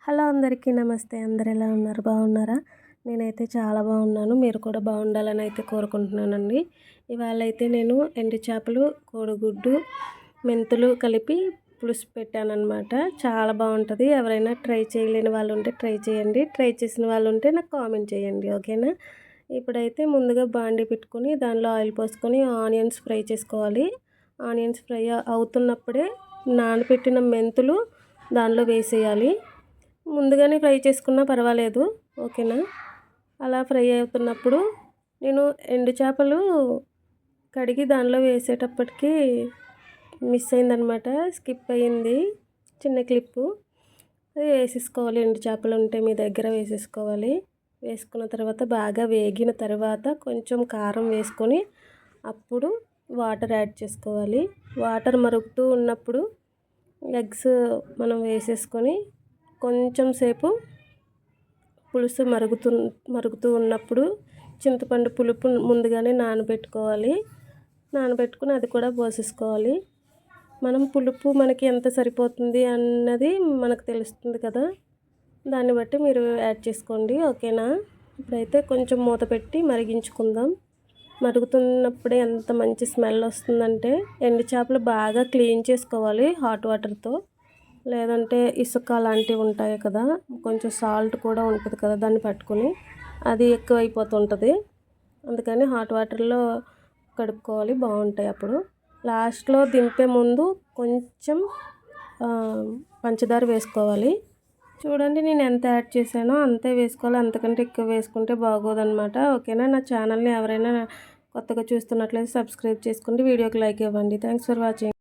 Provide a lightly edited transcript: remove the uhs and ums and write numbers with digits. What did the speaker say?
Hello అందరికీ నమస్తే. అందరు ఎలా ఉన్నారు? బాగున్నారా? నేనైతే చాలా బాగున్నాను. మీరు కూడా బాగుండాలని అయితే కోరుకుంటున్నానండి. ఇవాళ అయితే నేను ఎండు చేపలు, కోడిగుడ్డు, మెంతులు కలిపి పులుసు పెట్టానన్నమాట. చాలా బాగుంటుంది. ఎవరైనా ట్రై చేయలేని వాళ్ళు ఉంటే ట్రై చేయండి. ట్రై చేసిన వాళ్ళు ఉంటే నాకు కామెంట్ చేయండి, ఓకేనా? ఇప్పుడైతే ముందుగా బాండీ పెట్టుకొని దానిలో ఆయిల్ పోసుకొని ఆనియన్స్ ఫ్రై చేసుకోవాలి. ఆనియన్స్ ఫ్రై అవుతున్నప్పుడే నానబెట్టిన మెంతులు దానిలో వేసేయాలి. ముందుగానే ఫ్రై చేసుకున్నా పర్వాలేదు, ఓకేనా? అలా ఫ్రై అవుతున్నప్పుడు నేను ఎండు చేపలు కడిగి దానిలో వేసేటప్పటికి మిస్ అయిందనమాట, స్కిప్ అయ్యింది చిన్న క్లిప్పు. అది వేసేసుకోవాలి. ఎండు చేపలు ఉంటే మీ దగ్గర వేసేసుకోవాలి. వేసుకున్న తర్వాత బాగా వేగిన తర్వాత కొంచెం కారం వేసుకొని అప్పుడు వాటర్ యాడ్ చేసుకోవాలి. వాటర్ మరుగుతూ ఉన్నప్పుడు ఎగ్స్ మనం వేసేసుకొని కొంచెం సేపు పులుసు మరుగుతూ ఉన్నప్పుడు చింతపండు పులుపు ముందుగానే నానబెట్టుకోవాలి. నానబెట్టుకుని అది కూడా పోసేసుకోవాలి. మనం పులుపు మనకి ఎంత సరిపోతుంది అన్నది మనకు తెలుస్తుంది కదా, దాన్ని బట్టి మీరు యాడ్ చేసుకోండి, ఓకేనా? ఇప్పుడైతే కొంచెం మూత పెట్టి మరిగించుకుందాం. మరుగుతున్నప్పుడే ఎంత మంచి స్మెల్ వస్తుందంటే ఎండు చేపలు బాగా క్లీన్ చేసుకోవాలి హాట్ వాటర్తో. లేదంటే ఇసుక అలాంటివి ఉంటాయి కదా, కొంచెం సాల్ట్ కూడా ఉంటుంది కదా, దాన్ని పట్టుకొని అది ఎక్కువైపోతుంటుంది. అందుకని హాట్ వాటర్లో కడుక్కోవాలి, బాగుంటాయి. అప్పుడు లాస్ట్లో దింపే ముందు కొంచెం పంచదార వేసుకోవాలి. చూడండి, నేను ఎంత యాడ్ చేశానో అంతే వేసుకోవాలి. అంతకంటే ఎక్కువ వేసుకుంటే బాగోదన్నమాట, ఓకేనా? నా ఛానల్ని ఎవరైనా కొత్తగా చూస్తున్నట్లయితే సబ్స్క్రైబ్ చేసుకోండి, వీడియోకి లైక్ ఇవ్వండి. Thanks for watching.